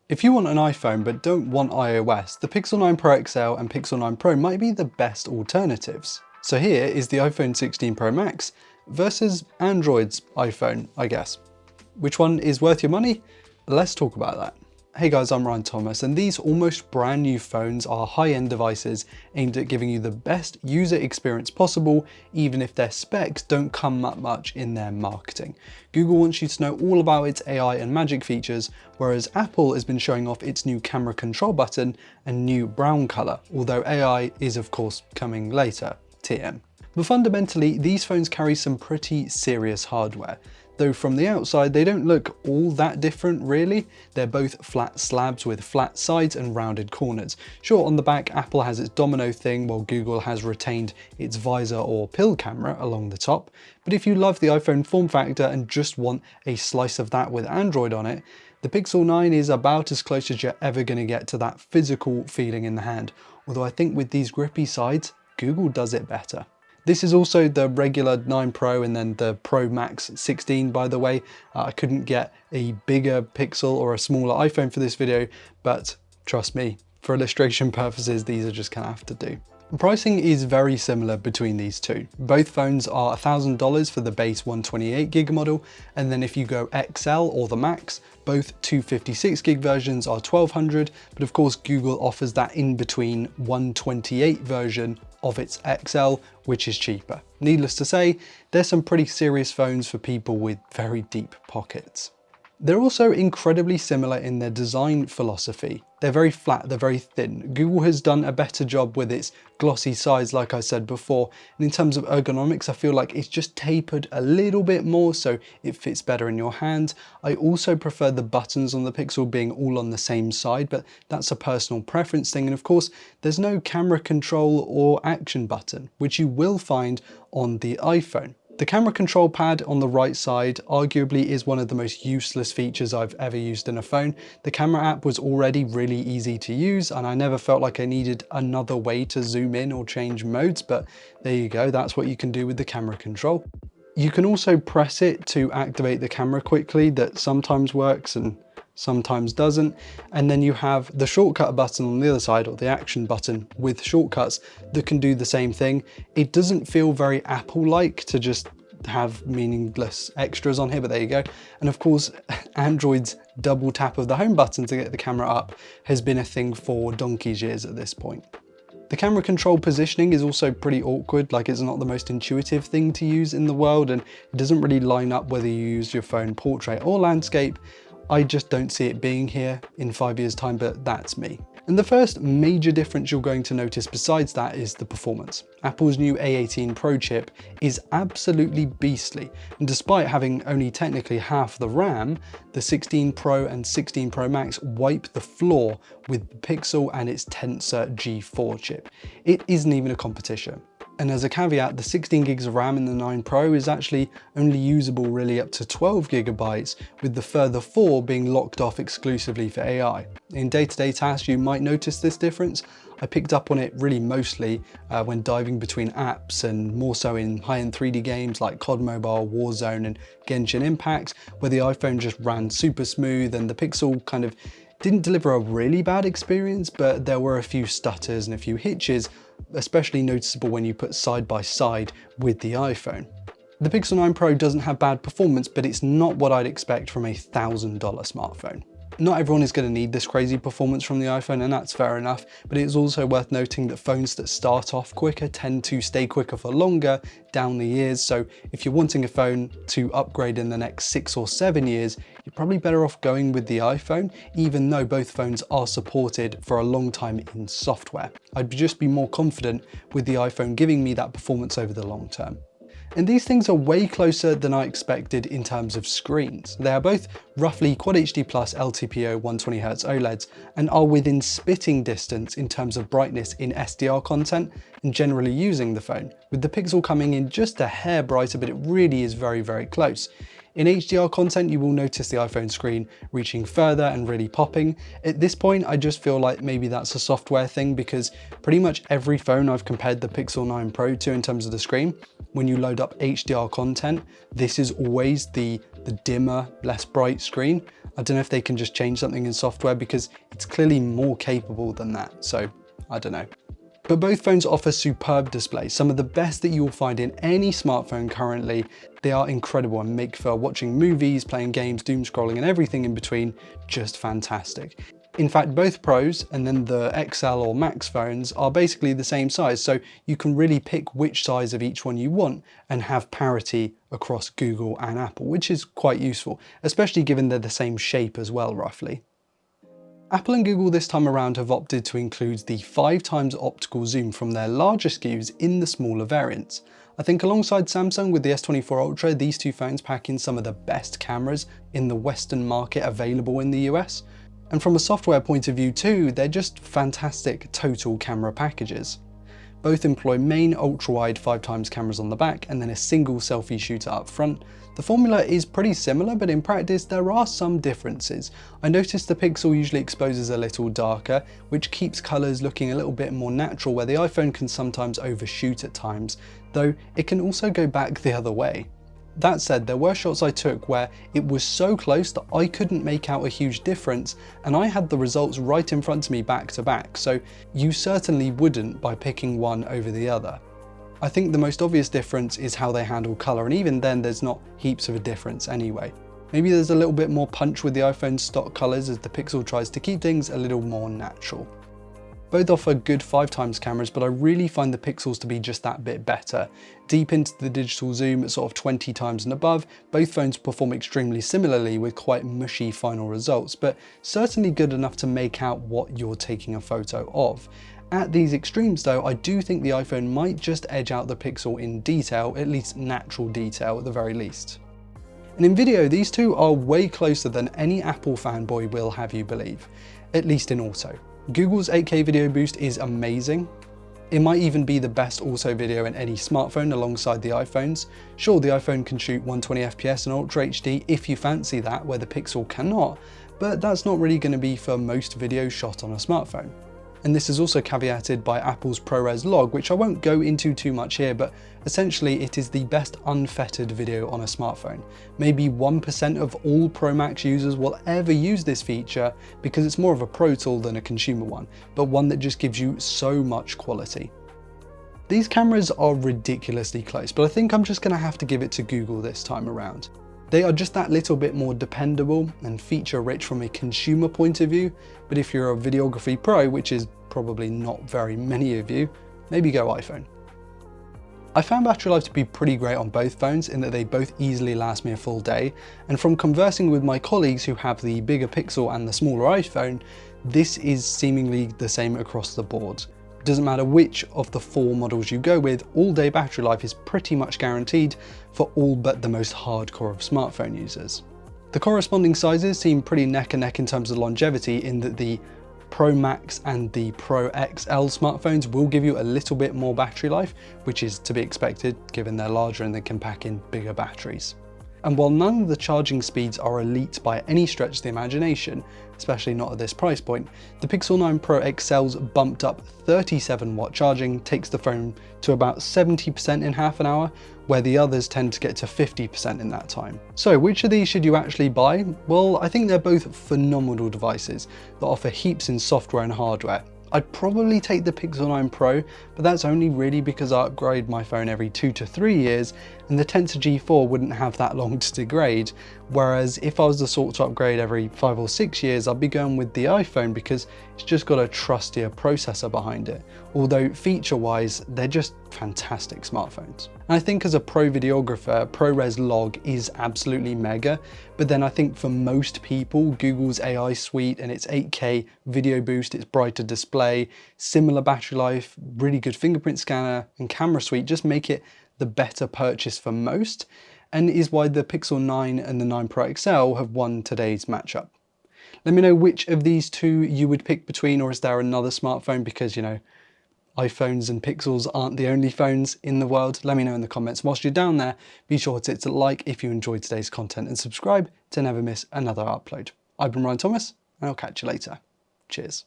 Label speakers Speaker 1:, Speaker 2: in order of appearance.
Speaker 1: If you want an iPhone but don't want iOS, the Pixel 9 Pro XL and Pixel 9 Pro might be the best alternatives. So here is the iPhone 16 Pro Max versus Android's iPhone, I guess. Which one is worth your money? Let's talk about that. Hey guys, I'm Ryan Thomas, and these almost brand new phones are high-end devices aimed at giving you the best user experience possible, even if their specs don't come up much in their marketing. Google wants you to know all about its AI and magic features, whereas Apple has been showing off its new camera control button and new brown color, although AI is of course coming later, TM. But fundamentally, these phones carry some pretty serious hardware. Though from the outside, they don't look all that different really. They're both flat slabs with flat sides and rounded corners. Sure, on the back, Apple has its domino thing, while Google has retained its visor or pill camera along the top. But if you love the iPhone form factor and just want a slice of that with Android on it, the Pixel 9 is about as close as you're ever going to get to that physical feeling in the hand. Although I think with these grippy sides, Google does it better. This is also the regular 9 Pro and then the Pro Max 16, by the way. I couldn't get a bigger Pixel or a smaller iPhone for this video, but trust me, for illustration purposes, these are just gonna have to do. Pricing is very similar between these two. Both phones are $1,000 for the base 128GB model, and then if you go XL or the Max, both 256GB versions are $1,200, but of course Google offers that in between 128 version of its XL, which is cheaper. Needless to say, there's some pretty serious phones for people with very deep pockets. They're also incredibly similar in their design philosophy. They're very flat, they're very thin. Google has done a better job with its glossy sides, like I said before. And in terms of ergonomics, I feel like it's just tapered a little bit more so it fits better in your hand. I also prefer the buttons on the Pixel being all on the same side, but that's a personal preference thing. And of course, there's no camera control or action button, which you will find on the iPhone. The camera control pad on the right side arguably is one of the most useless features I've ever used in a phone. The camera app was already really easy to use and I never felt like I needed another way to zoom in or change modes, but there you go, that's what you can do with the camera control. You can also press it to activate the camera quickly, that sometimes works and sometimes doesn't. And then you have the shortcut button on the other side, or the action button with shortcuts that can do the same thing. It doesn't feel very Apple-like to just have meaningless extras on here, but there you go. And of course, Android's double tap of the home button to get the camera up has been a thing for donkey's years at this point. The camera control positioning is also pretty awkward, like it's not the most intuitive thing to use in the world, and it doesn't really line up whether you use your phone portrait or landscape. I just don't see it being here in 5 years' time, but that's me. And the first major difference you're going to notice besides that is the performance. Apple's new A18 Pro chip is absolutely beastly, and despite having only technically half the RAM, the 16 Pro and 16 Pro Max wipe the floor with the Pixel and its Tensor G4 chip. It isn't even a competition. And as a caveat, the 16 gigs of RAM in the 9 Pro is actually only usable really up to 12 gigabytes, with the further 4 being locked off exclusively for AI. In day-to-day tasks, you might notice this difference. I picked up on it really mostly when diving between apps, and more so in high-end 3D games like COD Mobile, Warzone and Genshin Impact, where the iPhone just ran super smooth and the Pixel kind of didn't deliver a really bad experience, but there were a few stutters and a few hitches, especially noticeable when you put side by side with the iPhone. The Pixel 9 Pro doesn't have bad performance, but it's not what I'd expect from a $1,000 smartphone. Not everyone is going to need this crazy performance from the iPhone, and that's fair enough, but it's also worth noting that phones that start off quicker tend to stay quicker for longer down the years. So if you're wanting a phone to upgrade in the next 6 or 7 years, you're probably better off going with the iPhone, even though both phones are supported for a long time in software. I'd just be more confident with the iPhone giving me that performance over the long term. And these things are way closer than I expected in terms of screens. They are both roughly Quad HD Plus LTPO 120Hz OLEDs and are within spitting distance in terms of brightness in SDR content and generally using the phone, with the Pixel coming in just a hair brighter, but it really is very, very close. In HDR content, you will notice the iPhone screen reaching further and really popping. At this point, I just feel like maybe that's a software thing, because pretty much every phone I've compared the Pixel 9 Pro to in terms of the screen, when you load up HDR content, this is always the dimmer, less bright screen. I don't know if they can just change something in software, because it's clearly more capable than that. So I don't know. But both phones offer superb displays, some of the best that you will find in any smartphone currently. They are incredible and make for watching movies, playing games, doom scrolling, and everything in between just fantastic. In fact, both Pros and then the XL or Max phones are basically the same size, so you can really pick which size of each one you want and have parity across Google and Apple, which is quite useful, especially given they're the same shape as well, roughly. Apple and Google this time around have opted to include the 5x optical zoom from their larger SKUs in the smaller variants. I think alongside Samsung with the S24 Ultra, these two phones pack in some of the best cameras in the Western market available in the US. And from a software point of view too, they're just fantastic total camera packages. Both employ main ultra-wide 5x cameras on the back and then a single selfie shooter up front. The formula is pretty similar, but in practice there are some differences. I noticed the Pixel usually exposes a little darker, which keeps colours looking a little bit more natural, where the iPhone can sometimes overshoot at times, though it can also go back the other way. That said, there were shots I took where it was so close that I couldn't make out a huge difference, and I had the results right in front of me back to back, so you certainly wouldn't by picking one over the other. I think the most obvious difference is how they handle colour, and even then there's not heaps of a difference anyway. Maybe there's a little bit more punch with the iPhone's stock colours as the Pixel tries to keep things a little more natural. Both offer good 5x cameras, but I really find the Pixels to be just that bit better. Deep into the digital zoom at sort of 20x and above, both phones perform extremely similarly with quite mushy final results, but certainly good enough to make out what you're taking a photo of. At these extremes though, I do think the iPhone might just edge out the Pixel in detail, at least natural detail at the very least. And in video, these two are way closer than any Apple fanboy will have you believe, at least in auto. Google's 8K video boost is amazing. It might even be the best auto video in any smartphone alongside the iPhones. Sure, the iPhone can shoot 120fps and Ultra HD if you fancy that, where the Pixel cannot, but that's not really going to be for most videos shot on a smartphone. And this is also caveated by Apple's ProRes log, which I won't go into too much here, but essentially it is the best unfettered video on a smartphone. Maybe 1% of all Pro Max users will ever use this feature because it's more of a pro tool than a consumer one, but one that just gives you so much quality. These cameras are ridiculously close, but I think I'm just going to have to give it to Google this time around. They are just that little bit more dependable and feature rich from a consumer point of view, but if you're a videography pro, which is probably not very many of you, maybe go iPhone. I found battery life to be pretty great on both phones in that they both easily last me a full day, and from conversing with my colleagues who have the bigger Pixel and the smaller iPhone, this is seemingly the same across the board. Doesn't matter which of the 4 models you go with, all-day battery life is pretty much guaranteed for all but the most hardcore of smartphone users. The corresponding sizes seem pretty neck and neck in terms of longevity, in that the Pro Max and the Pro XL smartphones will give you a little bit more battery life, which is to be expected given they're larger and they can pack in bigger batteries. And while none of the charging speeds are elite by any stretch of the imagination, especially not at this price point, the Pixel 9 Pro XL's bumped up 37-watt charging takes the phone to about 70% in half an hour, where the others tend to get to 50% in that time. So which of these should you actually buy? Well, I think they're both phenomenal devices that offer heaps in software and hardware. I'd probably take the Pixel 9 Pro, but that's only really because I upgrade my phone every 2 to 3 years, and the Tensor G4 wouldn't have that long to degrade, whereas if I was the sort to upgrade every 5 or 6 years, I'd be going with the iPhone because it's just got a trustier processor behind it, although feature-wise, they're just fantastic smartphones. And I think as a pro videographer, ProRes log is absolutely mega, but then I think for most people, Google's AI suite and its 8K video boost, its brighter display, similar battery life, really good fingerprint scanner and camera suite just make it the better purchase for most, and is why the Pixel 9 and the 9 Pro XL have won today's matchup. Let me know which of these two you would pick between, or is there another smartphone, because you know, iPhones and Pixels aren't the only phones in the world? Let me know in the comments. Whilst you're down there, be sure to hit a like if you enjoyed today's content and subscribe to never miss another upload. I've been Ryan Thomas, and I'll catch you later. Cheers.